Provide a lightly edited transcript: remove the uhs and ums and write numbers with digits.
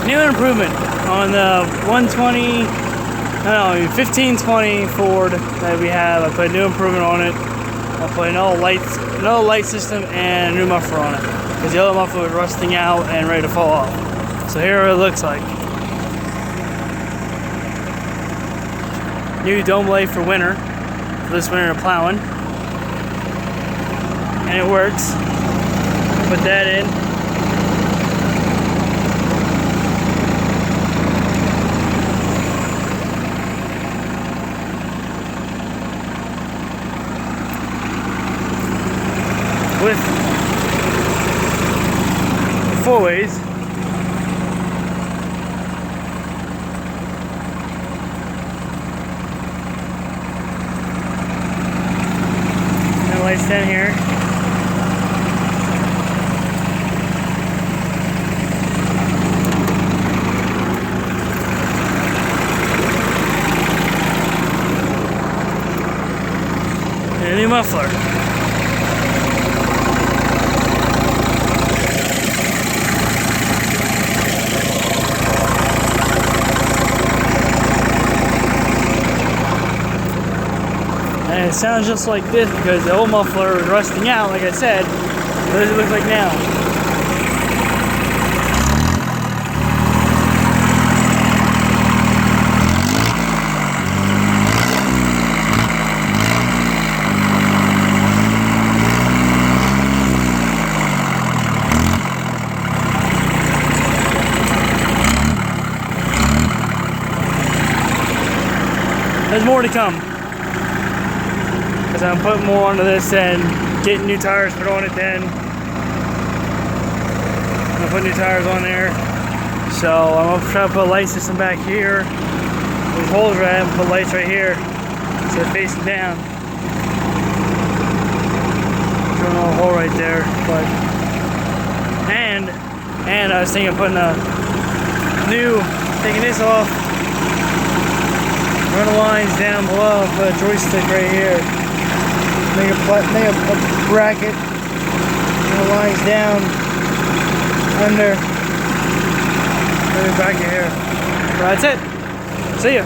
new improvement on the 1520 Ford that we have. I put a new improvement on it. I put another light system and a new muffler on it because the other muffler was rusting out and ready to fall off. So here it looks like. New dome light for winter, for this winter plowing, and it works. Put that in. With 4 ways. And lights down here. And a new muffler. And it sounds just like this because the old muffler is rusting out, like I said. What does it look like now? There's more to come. Because I'm putting more onto this and getting new tires put on it then. I'm gonna put new tires on there. So I'm gonna try to put a light system back here. These holes right and put lights right here. So they're facing down. Drilling a little hole right there. But and I was thinking of putting a new, taking this off, run the lines down below, put a joystick right here. Make a bracket, and the lines down, under, and then back in here. That's it. See ya.